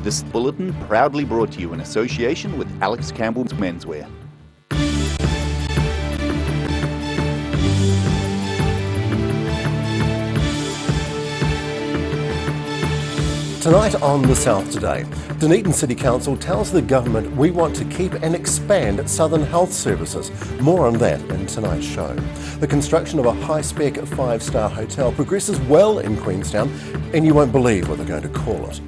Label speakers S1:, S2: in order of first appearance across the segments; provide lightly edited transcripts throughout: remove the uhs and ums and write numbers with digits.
S1: This bulletin proudly brought to you in association with Alex Campbell's Menswear.
S2: Tonight on The South Today, Dunedin City Council tells the government we want to keep and expand Southern Health Services. More on that in tonight's show. The construction of a high-spec 5-star hotel progresses well in Queenstown, and you won't believe what they're going to call it.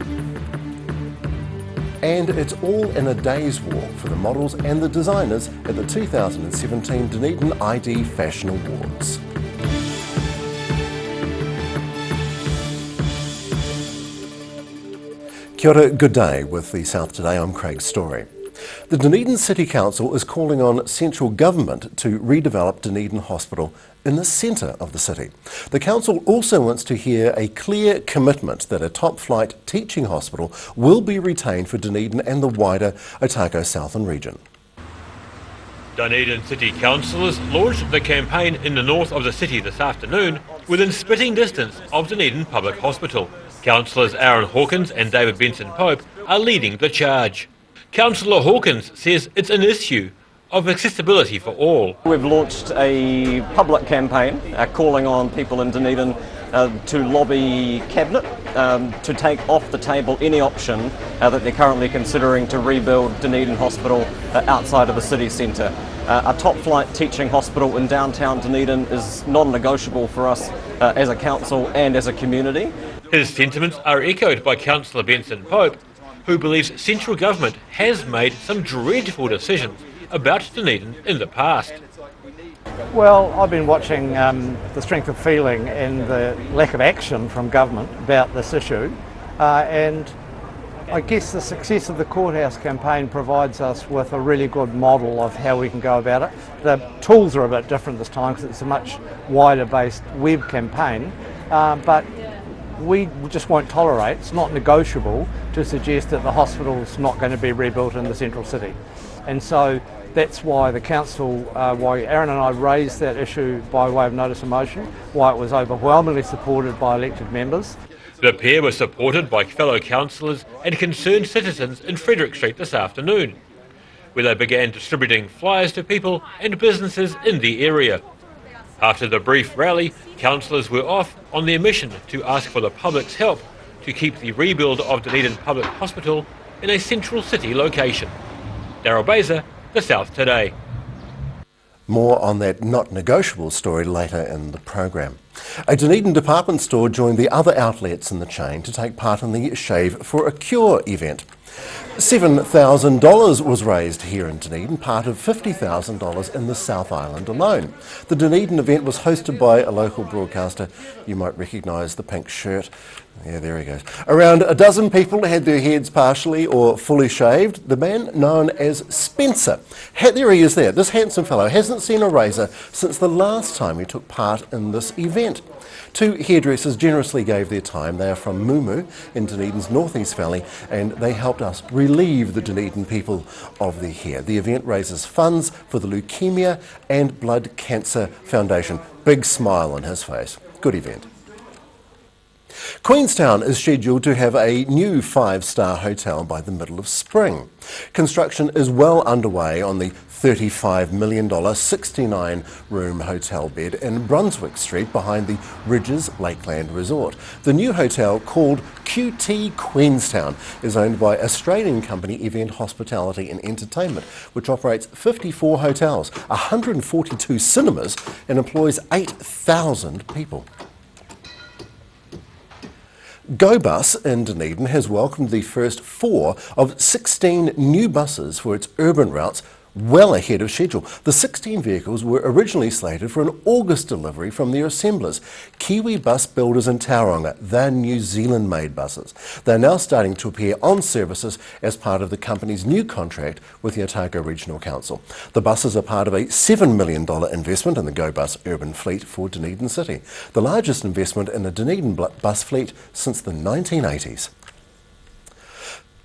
S2: And it's all in a day's walk for the models and the designers at the 2017 Dunedin ID Fashion Awards. Kia ora, good day. With The South Today, I'm Craig Story. The Dunedin City Council is calling on central government to redevelop Dunedin Hospital in the centre of the city. The council also wants to hear a clear commitment that a top-flight teaching hospital will be retained for Dunedin and the wider Otago Southern region.
S3: Dunedin City Councillors launched the campaign in the north of the city this afternoon within spitting distance of Dunedin Public Hospital. Councillors Aaron Hawkins and David Benson Pope are leading the charge. Councillor Hawkins says it's an issue of accessibility for all.
S4: We've launched a public campaign calling on people in Dunedin to lobby Cabinet to take off the table any option that they're currently considering to rebuild Dunedin Hospital outside of the city centre. A top-flight teaching hospital in downtown Dunedin is non-negotiable for us as a council and as a community.
S3: His sentiments are echoed by Councillor Benson Pope, who believes central government has made some dreadful decisions about Dunedin in the past.
S5: Well, I've been watching the strength of feeling and the lack of action from government about this issue, and I guess the success of the courthouse campaign provides us with a really good model of how we can go about it. The tools are a bit different this time because it's a much wider based web campaign, but we just won't tolerate, it's not negotiable to suggest that the hospital's not going to be rebuilt in the central city. And so that's why the council, why Aaron and I raised that issue by way of notice of motion, why it was overwhelmingly supported by elected members.
S3: The pair were supported by fellow councillors and concerned citizens in Frederick Street this afternoon, where they began distributing flyers to people and businesses in the area. After the brief rally, councillors were off on their mission to ask for the public's help to keep the rebuild of Dunedin Public Hospital in a central city location. Daryl Baser, The South Today.
S2: More on that not negotiable story later in the program. A Dunedin department store joined the other outlets in the chain to take part in the Shave for a Cure event. $7,000 was raised here in Dunedin, part of $50,000 in the South Island alone. The Dunedin event was hosted by a local broadcaster. You might recognise the pink shirt. Yeah, there he goes. Around a dozen people had their heads partially or fully shaved. The man known as Spencer. There he is there. This handsome fellow hasn't seen a razor since the last time he took part in this event. Two hairdressers generously gave their time. They are from Mumu in Dunedin's Northeast Valley, and they helped us relieve the Dunedin people of their hair. The event raises funds for the Leukemia and Blood Cancer Foundation. Big smile on his face. Good event. Queenstown is scheduled to have a new 5-star hotel by the middle of spring. Construction is well underway on the $35 million 69-room hotel bed in Brunswick Street behind the Ridges Lakeland Resort. The new hotel, called QT Queenstown, is owned by Australian company Event Hospitality and Entertainment, which operates 54 hotels, 142 cinemas and employs 8,000 people. GoBus in Dunedin has welcomed the first 4 of 16 new buses for its urban routes well ahead of schedule. The 16 vehicles were originally slated for an August delivery from their assemblers, Kiwi Bus Builders in Tauranga. They're New Zealand-made buses. They're now starting to appear on services as part of the company's new contract with the Otago Regional Council. The buses are part of a $7 million investment in the GoBus urban fleet for Dunedin City, the largest investment in a Dunedin bus fleet since the 1980s.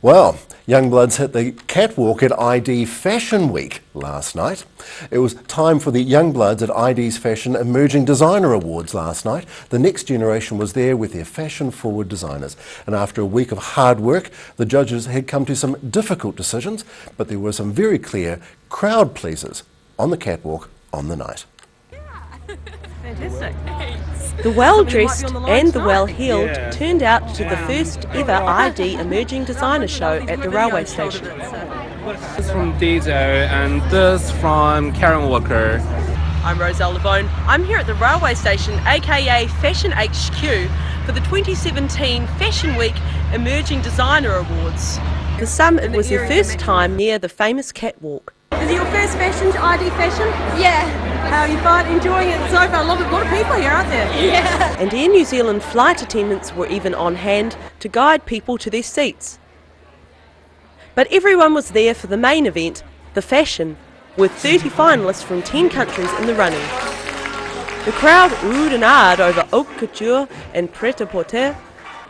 S2: Well, Youngbloods hit the catwalk at ID Fashion Week last night. It was time for the Youngbloods at ID's Fashion Emerging Designer Awards last night. The next generation was there with their fashion-forward designers. And after a week of hard work, the judges had come to some difficult decisions, but there were some very clear crowd pleasers on the catwalk on the night.
S6: Fantastic. The well-dressed and the well-heeled turned out to the first ever ID Emerging Designer Show at the railway station.
S7: This is from Dizo and this from Karen Walker.
S6: I'm Roselle Lebone. I'm here at the railway station, aka Fashion HQ, for the 2017 Fashion Week Emerging Designer Awards. For some, it was their first time near the famous catwalk.
S8: Is it your first fashion to ID Fashion? Yeah. How are you enjoying it so far? A lot of people here, aren't there? Yeah.
S6: And Air New Zealand flight attendants were even on hand to guide people to their seats. But everyone was there for the main event, the fashion, with 30 finalists from 10 countries in the running. The crowd oohed and ahed over haute couture and pret-a-porter,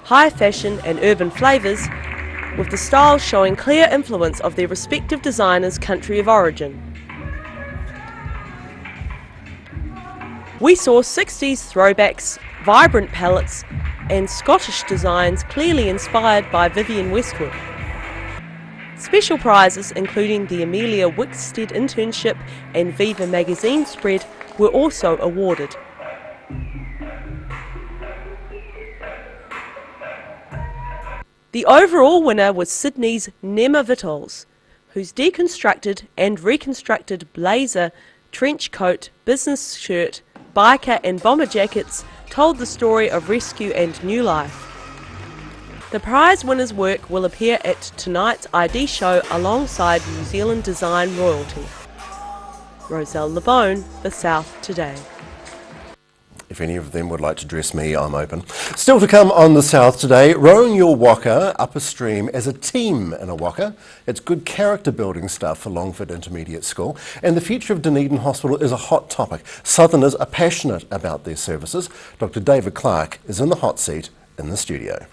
S6: high fashion and urban flavours, with the styles showing clear influence of their respective designers' country of origin. We saw 60s throwbacks, vibrant palettes and Scottish designs clearly inspired by Vivienne Westwood. Special prizes including the Amelia Wickstead internship and Viva magazine spread were also awarded. The overall winner was Sydney's Nema Vitals, whose deconstructed and reconstructed blazer, trench coat, business shirt, biker and bomber jackets told the story of rescue and new life. The prize winner's work will appear at tonight's ID show alongside New Zealand design royalty. Roselle Lebone, The South Today.
S2: If any of them would like to dress me, I'm open. Still to come on The South Today, rowing your waka up a stream as a team in a waka. It's good character building stuff for Longford Intermediate School. And the future of Dunedin Hospital is a hot topic. Southerners are passionate about their services. Dr. David Clark is in the hot seat in the studio.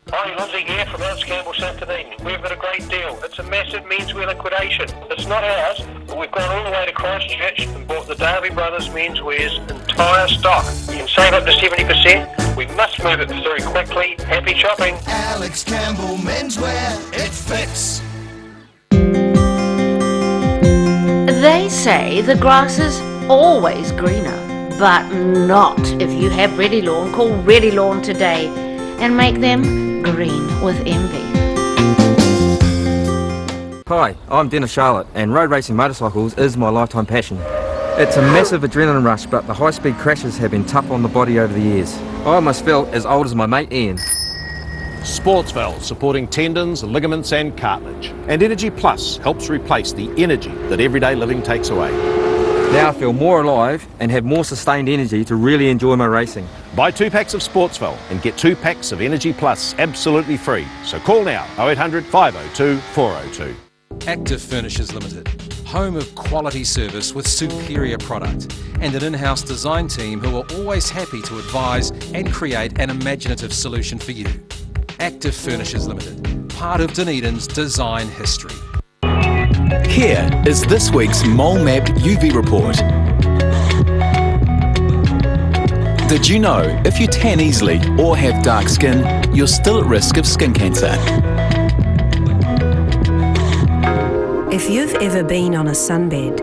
S9: Hi, Lindsay here from Alex Campbell South Dunedin. We've got a great deal. It's a massive menswear liquidation. It's not ours, but we've gone all the way to Christchurch and bought the Darby Brothers Menswear's entire stock. You can save up to 70%. We must move it very quickly. Happy shopping.
S10: Alex Campbell Menswear, it fits.
S11: They say the grass is always greener, but not if you have Ready Lawn. Call Ready Lawn today and make them green with envy.
S12: Hi, I'm Dennis Charlotte and road racing motorcycles is my lifetime passion. It's a massive adrenaline rush, but the high-speed crashes have been tough on the body over the years. I almost felt as old as my mate Ian.
S13: Sportsval, supporting tendons, ligaments and cartilage. And Energy Plus helps replace the energy that everyday living takes away.
S12: Now I feel more alive and have more sustained energy to really enjoy my racing.
S13: Buy 2 packs of Sportsval and get 2 packs of Energy Plus absolutely free. So call now 0800 502 402.
S14: Active Furnishers Limited, home of quality service with superior product and an in-house design team who are always happy to advise and create an imaginative solution for you. Active Furnishers Limited, part of Dunedin's design history.
S15: Here is this week's Mole Map UV report. Did you know if you tan easily or have dark skin, you're still at risk of skin cancer?
S16: If you've ever been on a sunbed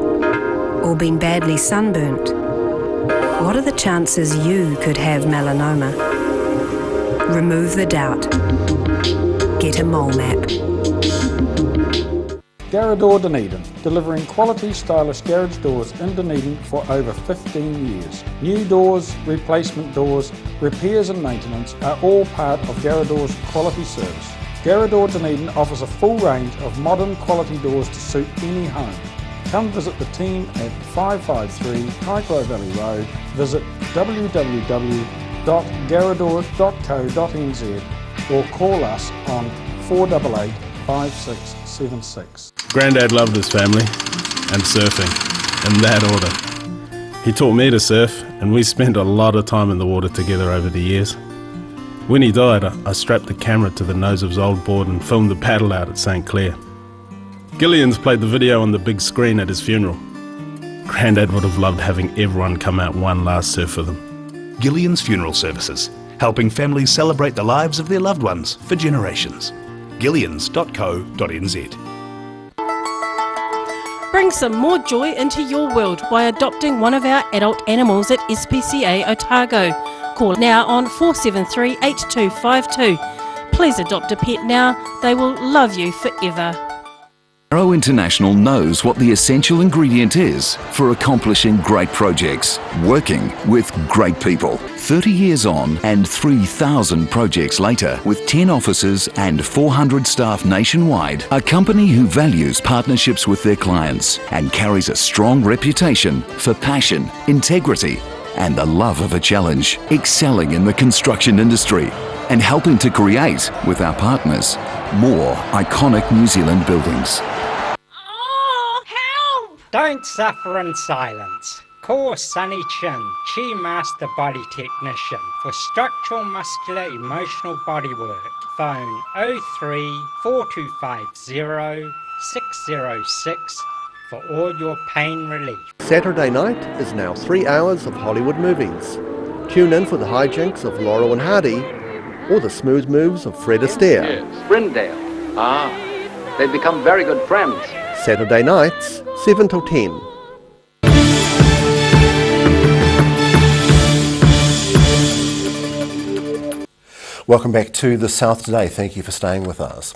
S16: or been badly sunburnt, what are the chances you could have melanoma? Remove the doubt. Get a mole map.
S17: Garrador Dunedin, delivering quality stylish garage doors in Dunedin for over 15 years. New doors, replacement doors, repairs and maintenance are all part of Garrador's quality service. Garrador Dunedin offers a full range of modern quality doors to suit any home. Come visit the team at 553 Kaikorai Valley Road. Visit www.garrador.co.nz or call us on 488 5676.
S18: Grandad loved his family and surfing, in that order. He taught me to surf, and we spent a lot of time in the water together over the years. When he died, I strapped the camera to the nose of his old board and filmed the paddle out at St Clair. Gillian's played the video on the big screen at his funeral. Grandad would have loved having everyone come out one last surf with him.
S19: Gillian's Funeral Services, helping families celebrate the lives of their loved ones for generations. Gillians.co.nz.
S20: Bring some more joy into your world by adopting one of our adult animals at SPCA Otago. Call now on 473 8252. Please adopt a pet now, they will love you forever.
S21: Arrow International knows what the essential ingredient is for accomplishing great projects, working with great people. 30 years on and 3,000 projects later, with 10 offices and 400 staff nationwide, a company who values partnerships with their clients and carries a strong reputation for passion, integrity, and the love of a challenge, excelling in the construction industry and helping to create, with our partners, more iconic New Zealand buildings.
S22: Don't suffer in silence. Call Sunny Chin, Chi Master Body Technician, for structural, muscular, emotional bodywork. Phone 03 4250 606 for all your pain relief.
S2: Saturday night is now 3 hours of Hollywood movies. Tune in for the hijinks of Laurel and Hardy or the smooth moves of Fred Astaire.
S23: Brindale. They've become very good friends.
S2: Saturday nights, 7 till 10. Welcome back to The South Today. Thank you for staying with us.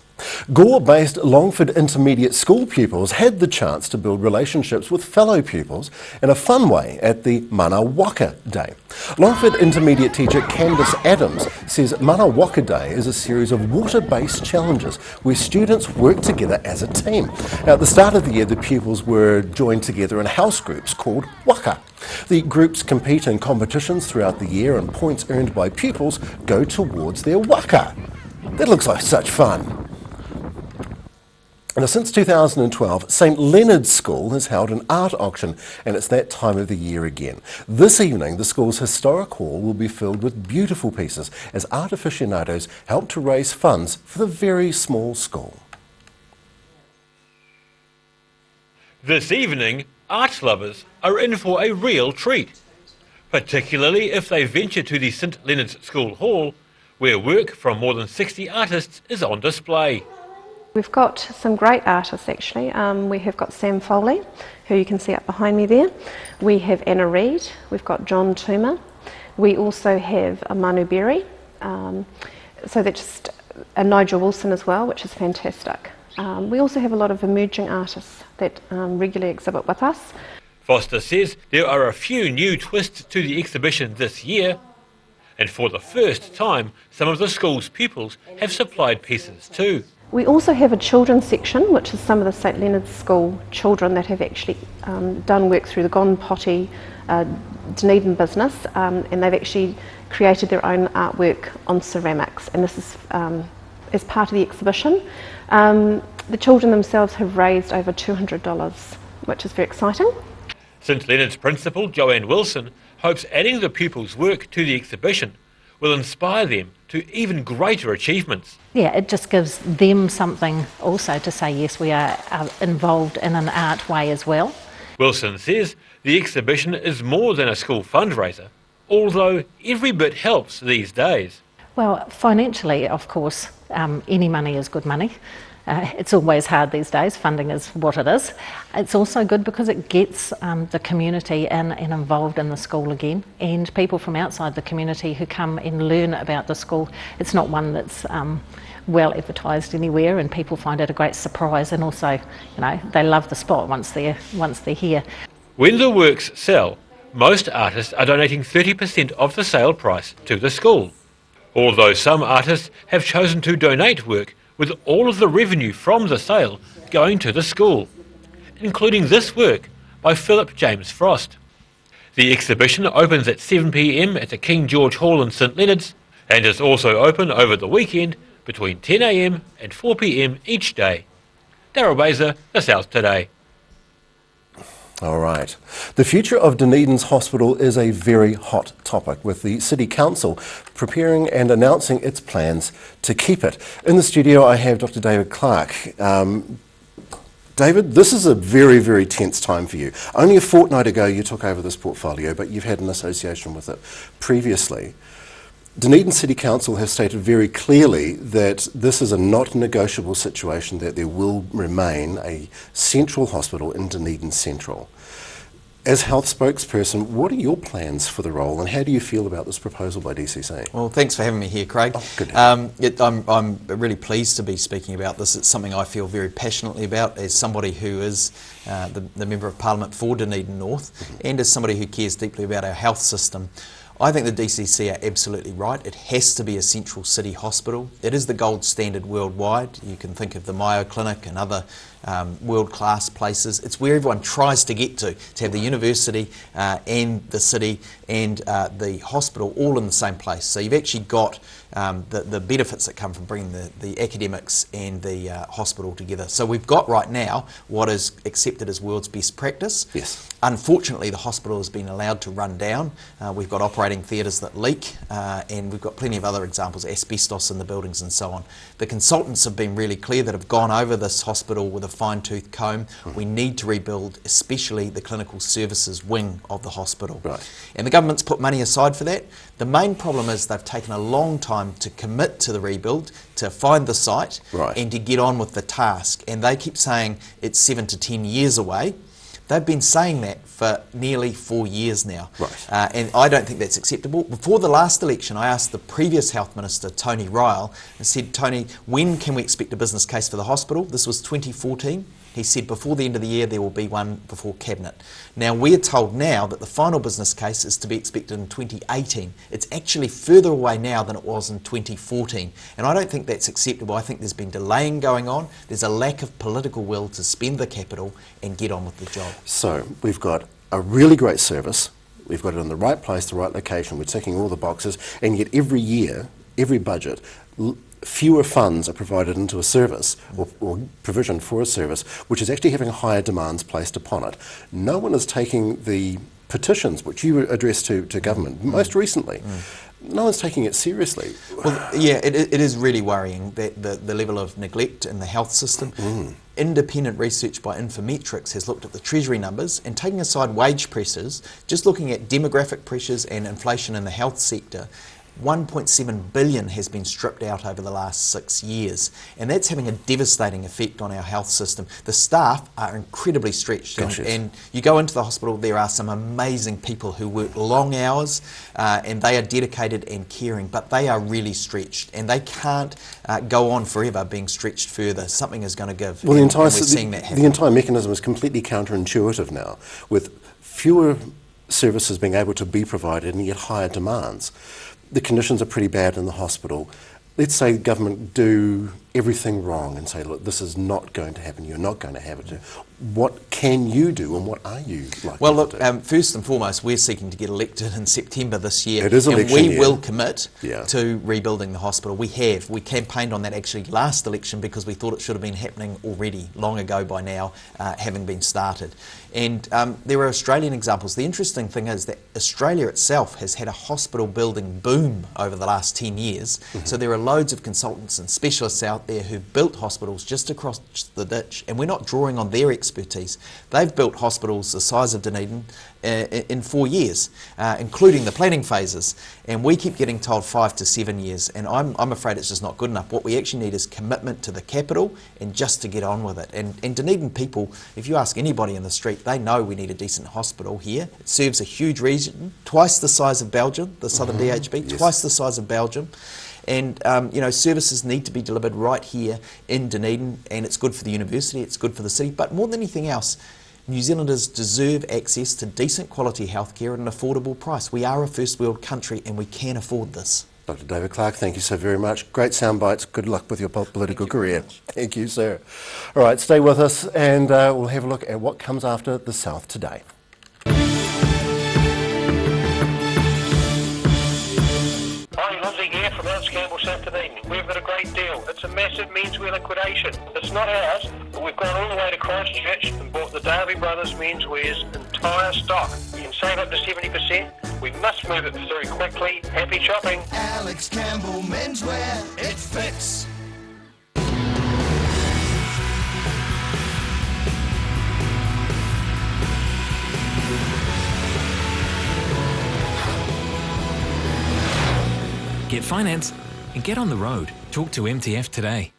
S2: Gore-based Longford Intermediate School pupils had the chance to build relationships with fellow pupils in a fun way at the Mana Waka Day. Longford Intermediate teacher Candice Adams says Mana Waka Day is a series of water-based challenges where students work together as a team. Now, at the start of the year, the pupils were joined together in house groups called Waka. The groups compete in competitions throughout the year, and points earned by pupils go towards their waka. That looks like such fun. Now, since 2012, St Leonard's School has held an art auction, and it's that time of the year again. This evening, the school's historic hall will be filled with beautiful pieces as art aficionados help to raise funds for the very small school.
S3: This evening, art lovers are in for a real treat, particularly if they venture to the St Leonard's School Hall, where work from more than 60 artists is on display.
S24: We've got some great artists actually. We have got Sam Foley, who you can see up behind me there. We have Anna Reid, we've got John Toomer. We also have Manu Berry, so that's just Nigel Wilson as well, which is fantastic. We also have a lot of emerging artists that regularly exhibit with us.
S3: Foster says there are a few new twists to the exhibition this year, and for the first time, some of the school's pupils have supplied pieces too.
S24: We also have a children's section, which is some of the St Leonard's School children that have actually done work through the Gon Potty Dunedin business, and they've actually created their own artwork on ceramics, and this is as part of the exhibition. The children themselves have raised over $200, which is very exciting.
S3: St Leonard's principal Joanne Wilson hopes adding the pupils' work to the exhibition will inspire them to even greater achievements.
S25: Yeah, it just gives them something also to say, yes, we are involved in an art way as well.
S3: Wilson says the exhibition is more than a school fundraiser, although every bit helps these days.
S25: Well, financially, of course, any money is good money. It's always hard these days. Funding is what it is. It's also good because it gets the community in and involved in the school again, and people from outside the community who come and learn about the school. It's not one that's well advertised anywhere, and people find it a great surprise, and also, you know, they love the spot once they're here.
S3: When the works sell, most artists are donating 30% of the sale price to the school, although some artists have chosen to donate work with all of the revenue from the sale going to the school, including this work by Philip James Frost. The exhibition opens at 7 p.m. at the King George Hall in St Leonard's, and is also open over the weekend between 10 a.m. and 4 p.m. each day. Daryl Baser, The South Today.
S2: All right. The future of Dunedin's hospital is a very hot topic, with the City Council preparing and announcing its plans to keep it. In the studio, I have Dr. David Clark. David, this is a very, very tense time for you. Only a fortnight ago you took over this portfolio, but you've had an association with it previously. Dunedin City Council has stated very clearly that this is a not negotiable situation, that there will remain a central hospital in Dunedin Central. As health spokesperson, what are your plans for the role, and how do you feel about this proposal by DCC?
S1: Well, thanks for having me here, Craig.
S2: Oh, good.
S1: I'm really pleased to be speaking about this. It's something I feel very passionately about as somebody who is the Member of Parliament for Dunedin North, and as somebody who cares deeply about our health system. I think the DCC are absolutely right. It has to be a central city hospital. It is the gold standard worldwide. You can think of the Mayo Clinic and other world-class places. It's where everyone tries to get to have the university and the city and the hospital all in the same place. So you've actually got the benefits that come from bringing the academics and the hospital together. So we've got right now what is accepted as world's best practice.
S2: Yes.
S1: Unfortunately, the hospital has been allowed to run down. We've got operating theatres that leak, and we've got plenty of other examples, asbestos in the buildings and so on. The consultants have been really clear that have gone over this hospital with a fine-tooth comb. We need to rebuild, especially the clinical services wing of the hospital.
S2: Right.
S1: And the government's put money aside for that. The main problem is they've taken a long time to commit to the rebuild, to find the site, and to get on with the task. And they keep saying it's 7 to 10 years away. They've been saying that for nearly 4 years now.
S2: Right.
S1: And I don't think that's acceptable. Before the last election, I asked the previous Health Minister, Tony Ryle, and said, Tony, when can we expect a business case for the hospital? This was 2014. He said before the end of the year there will be one before Cabinet. Now we're told now that the final business case is to be expected in 2018. It's actually further away now than it was in 2014. And I don't think that's acceptable. I think there's been delaying going on. There's a lack of political will to spend the capital and get on with the job.
S2: So we've got a really great service. We've got it in the right place, the right location. We're ticking all the boxes. And yet every year, every budget, fewer funds are provided into a service or provision for a service which is actually having higher demands placed upon it. No one is taking the petitions which you addressed to government most recently. No one's taking it seriously.
S1: Well, yeah, it is really worrying, that the level of neglect in the health system. Independent research by Infometrics has looked at the Treasury numbers, and taking aside wage pressures, just looking at demographic pressures and inflation in the health sector, 1.7 billion has been stripped out over the last 6 years, and that's having a devastating effect on our health system. The staff are incredibly stretched, and you go into the hospital, there are some amazing people who work long hours, and they are dedicated and caring, but they are really stretched, and they can't go on forever being stretched further. Something is going to give.
S2: Well,
S1: and we're seeing that happen.
S2: The entire mechanism is completely counterintuitive now, with fewer services being able to be provided and yet higher demands. The conditions are pretty bad in the hospital. Let's say government do everything wrong and say, look, this is not going to happen, you're not going to have it. What can you do and what are you likely
S1: Well, look,
S2: to do?
S1: first and foremost, we're seeking to get elected in September this year.
S2: It is election
S1: and we
S2: year.
S1: will commit
S2: Yeah.
S1: to rebuilding the hospital. We have. We campaigned on that actually last election because we thought it should have been happening already, long ago by now, having been started. And there are Australian examples. The interesting thing is that Australia itself has had a hospital building boom over the last 10 years. So there are loads of consultants and specialists out there who've built hospitals just across the ditch, and we're not drawing on their expertise. They've built hospitals the size of Dunedin in 4 years, including the planning phases, and we keep getting told 5 to 7 years, and I'm afraid it's just not good enough. What we actually need is commitment to the capital and just to get on with it. And Dunedin people, if you ask anybody in the street, they know we need a decent hospital here. It serves a huge region, twice the size of Belgium, the Southern DHB, twice the size of Belgium. And services need to be delivered right here in Dunedin, and it's good for the university, it's good for the city, but more than anything else, New Zealanders deserve access to decent quality healthcare at an affordable price. We are a first world country and we can afford this.
S2: Dr. David Clark, thank you so very much. Great sound bites. Good luck with your political career. Thank you, sir. All right, stay with us and we'll have a look at what comes after the South today.
S9: Hi, Lindsay here from Mount Campbell, South Dunedin. We've got a great deal. It's a massive menswear liquidation. It's not ours, but we've gone all the way to Christchurch and bought the Darby Brothers Menswear's entire stock. You can save up to 70%. We must move it very quickly. Happy shopping.
S10: Alex Campbell Menswear, it fits.
S4: Get finance and get on the road. Talk to MTF today.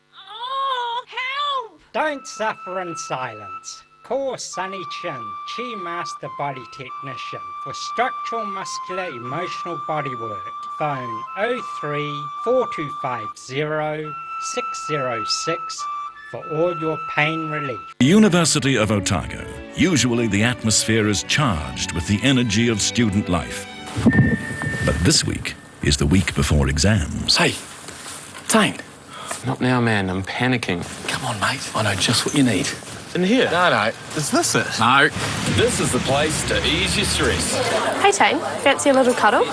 S22: Don't suffer in silence. Call Sunny Chin, Chi Master Body Technician, for structural, muscular, emotional bodywork. Phone 03 4250 606 for all your pain relief.
S5: University of Otago. Usually the atmosphere is charged with the energy of student life. But this week is the week before exams.
S6: Hey, Tane. Not now, man. I'm panicking. Come on, mate. I know just what you need. In here? No. Is this it? No. This is the place to ease your stress.
S7: Hey, Tane. Fancy a little cuddle?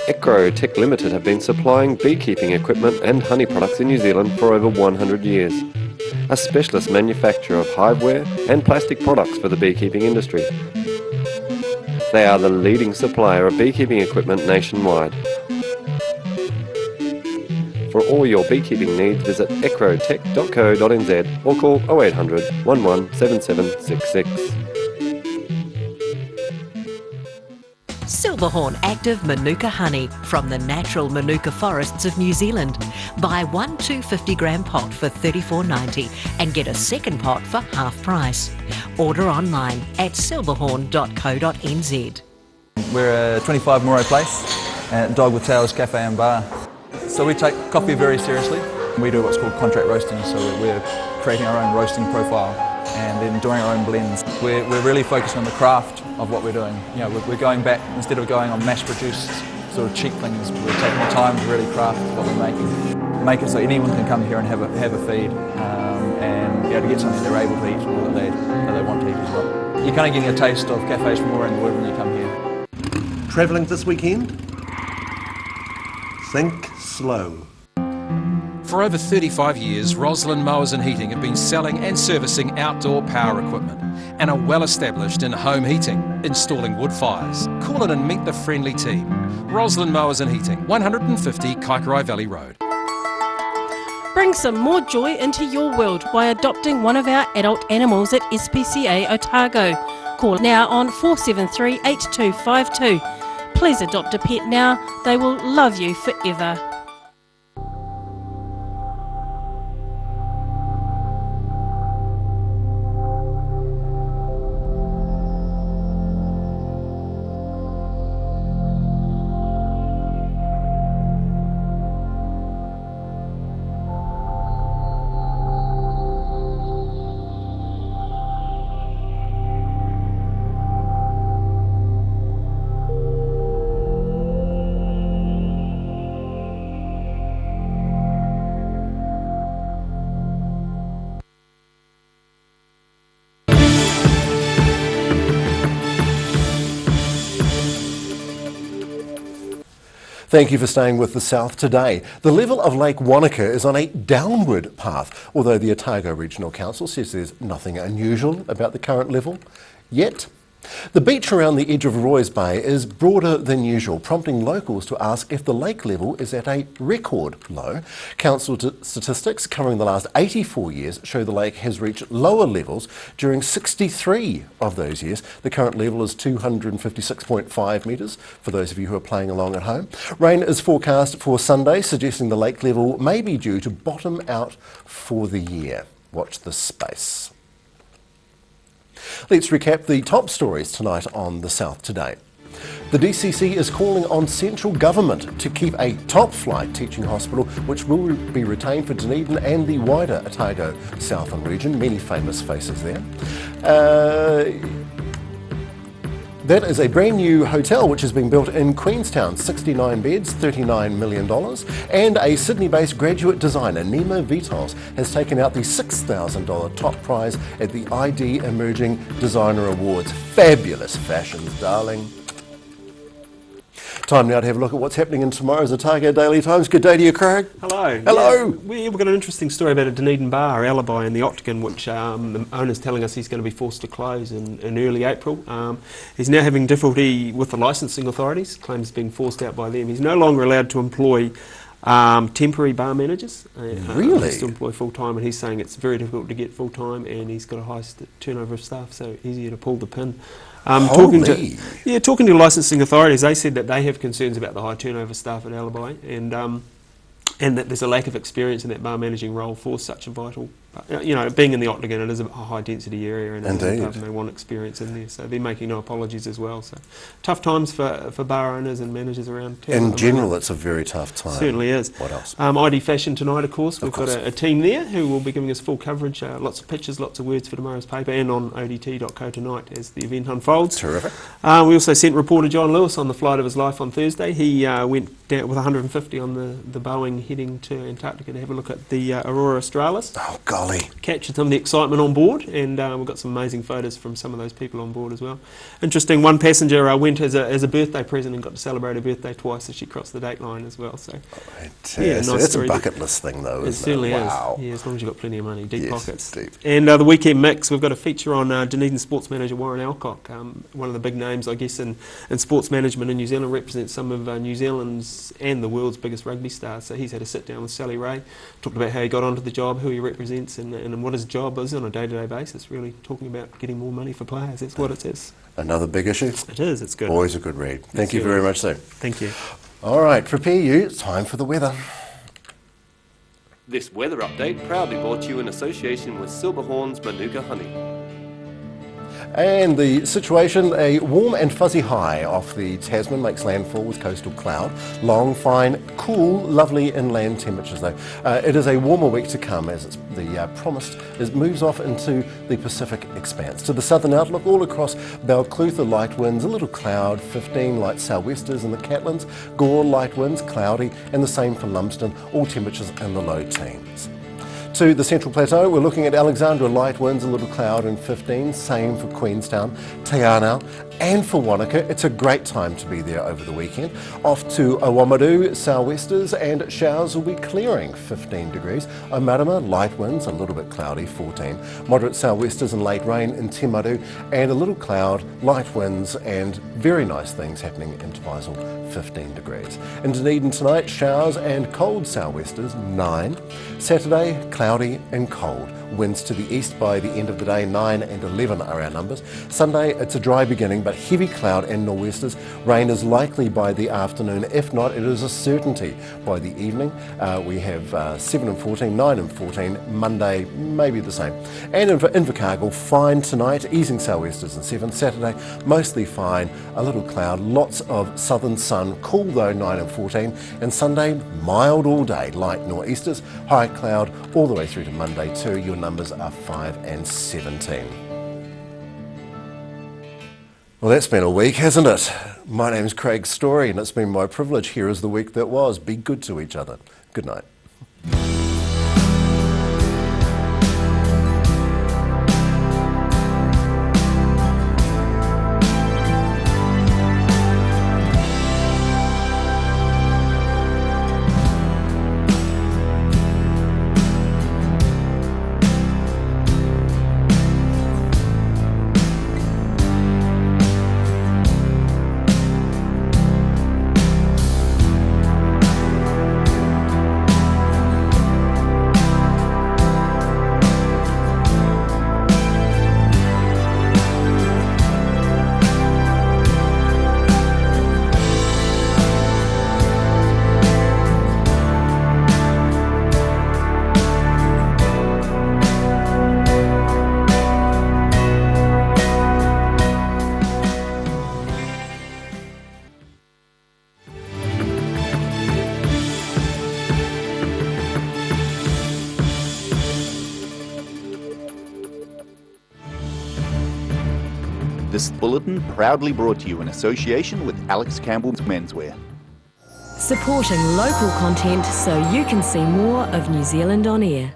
S8: Ecrotech Limited have been supplying beekeeping equipment and honey products in New Zealand for over 100 years. A specialist manufacturer of hiveware and plastic products for the beekeeping industry. They are the leading supplier of beekeeping equipment nationwide. For all your beekeeping needs, visit ecrotech.co.nz or call 0800 11 7766.
S26: Silverhorn Active Manuka Honey from the natural Manuka forests of New Zealand. Buy one 250-gram pot for $34.90 and get a second pot for half price. Order online at silverhorn.co.nz.
S27: We're a 25 Moray Place at Dog with Tails Cafe and Bar. So we take coffee very seriously. We do what's called contract roasting, so we're creating our own roasting profile and then doing our own blends. We're really focused on the craft of what we're doing. You know, we're going back, instead of going on mass-produced sort of cheap things, we're taking the time to really craft what we're making. Make it so anyone can come here and have a feed and be able to get something they're able to eat or that they want to eat as well. You're kind of getting a taste of cafes from all around the world when you come here.
S2: Travelling this weekend? Think slow.
S14: For over 35 years, Roslyn Mowers and Heating have been selling and servicing outdoor power equipment and are well established in home heating, installing wood fires. Call in and meet the friendly team. Roslyn Mowers and Heating, 150 Kaikorai Valley Road.
S20: Bring some more joy into your world by adopting one of our adult animals at SPCA Otago. Call now on 473 8252. Please adopt a pet now. They will love you forever.
S2: Thank you for staying with The South today. The level of Lake Wanaka is on a downward path, although the Otago Regional Council says there's nothing unusual about the current level yet. The beach around the edge of Roy's Bay is broader than usual, prompting locals to ask if the lake level is at a record low. Council statistics covering the last 84 years show the lake has reached lower levels during 63 of those years. The current level is 256.5 metres, for those of you who are playing along at home. Rain is forecast for Sunday, suggesting the lake level may be due to bottom out for the year. Watch this space. Let's recap the top stories tonight on The South Today. The DCC is calling on central government to keep a top-flight teaching hospital which will be retained for Dunedin and the wider Otago Southland region. Many famous faces there. That is a brand new hotel which has been built in Queenstown, 69 beds, $39 million. And a Sydney-based graduate designer, Nima Vitos, has taken out the $6,000 top prize at the ID Emerging Designer Awards. Fabulous fashions, darling. Time now to have a look at what's happening in tomorrow's Otago Daily Times. Good day to you, Craig.
S11: Hello.
S2: Hello.
S11: Yeah, we've got an interesting story about a Dunedin bar, Alibi, in the Octagon, which the owner's telling us he's going to be forced to close in early April. He's now having difficulty with the licensing authorities, claims being forced out by them. He's no longer allowed to employ temporary bar managers.
S2: Really?
S11: He's to employ full-time, and he's saying it's very difficult to get full-time, and he's got a high turnover of staff, so easier to pull the pin. Talking to licensing authorities, they said that they have concerns about the high turnover staff at Alibi, and that there's a lack of experience in that bar managing role for such a vital, being in the Octagon, it is a high density area, and they want experience in there, so they're making no apologies as well. So tough times for bar owners and managers around town.
S2: In general, it's a very tough time.
S11: Certainly is.
S2: What else?
S11: ID Fashion tonight, of course. We've got a team there who will be giving us full coverage, lots of pictures, lots of words for tomorrow's paper, and on odt.co tonight as the event unfolds.
S2: Terrific.
S11: We also sent reporter John Lewis on the flight of his life on Thursday. He went down with 150 on the Boeing heading to Antarctica to have a look at the Aurora Australis.
S2: Oh, golly.
S11: Captured some of the excitement on board, and we've got some amazing photos from some of those people on board as well. Interesting, one passenger went as a birthday present and got to celebrate her birthday twice as she crossed the date line as well. So,
S2: nice that's a bucket list thing, though, isn't it?
S11: It certainly
S2: wow.
S11: is. Yeah, as long as you've got plenty of money, deep pockets.
S2: Deep.
S11: And the weekend mix, we've got a feature on Dunedin sports manager Warren Alcock, one of the big names, I guess, in sports management in New Zealand, represents some of New Zealand's and the world's biggest rugby stars. So he's had a sit down with Sally Ray, talked about how he got onto the job, who he represents, and what his job is on a day-to-day basis, really talking about getting more money for players. That's what it is.
S2: Another big issue?
S11: It is, it's good.
S2: Always a good read. Thank you very much, sir.
S11: Thank you.
S2: All right, prepare you. It's time for the weather.
S8: This weather update proudly brought to you in association with Silverhorn's Manuka Honey.
S2: And the situation, a warm and fuzzy high off the Tasman makes landfall with coastal cloud. Long, fine, cool, lovely inland temperatures though. It is a warmer week to come as the promised moves off into the Pacific expanse. To the southern outlook, all across Balclutha, light winds, a little cloud, 15 light sou'westers in the Catlins, Gore, light winds, cloudy, and the same for Lumsden, all temperatures in the low teens. To the Central Plateau, we're looking at Alexandra, light winds, a little cloud and 15, same for Queenstown, Te Anau, and for Wanaka. It's a great time to be there over the weekend. Off to Owamadu, sou'westers and showers will be clearing, 15 degrees. Omarama, light winds, a little bit cloudy, 14. Moderate sou'westers and late rain in Timaru, and a little cloud, light winds, and very nice things happening in Te Paisel, 15 degrees. In Dunedin tonight, showers and cold sou'westers, 9. Saturday, cloudy and cold. Winds to the east by the end of the day, 9 and 11 are our numbers. Sunday, it's a dry beginning, but heavy cloud and nor'westers. Rain is likely by the afternoon. If not, it is a certainty by the evening. We have 7 and 14, 9 and 14. Monday, maybe the same. And in Invercargill, fine tonight, easing sou'westers and 7. Saturday, mostly fine, a little cloud, lots of southern sun, cool though, 9 and 14. And Sunday, mild all day, light nor'easters, high cloud, all the way through to Monday too. Your numbers are 5 and 17. Well, that's been a week, hasn't it? My name's Craig Story, and it's been my privilege. Here is the week that was. Be good to each other. Good night.
S12: This bulletin proudly brought to you in association with Alex Campbell's Menswear.
S26: Supporting local content so you can see more of New Zealand on air.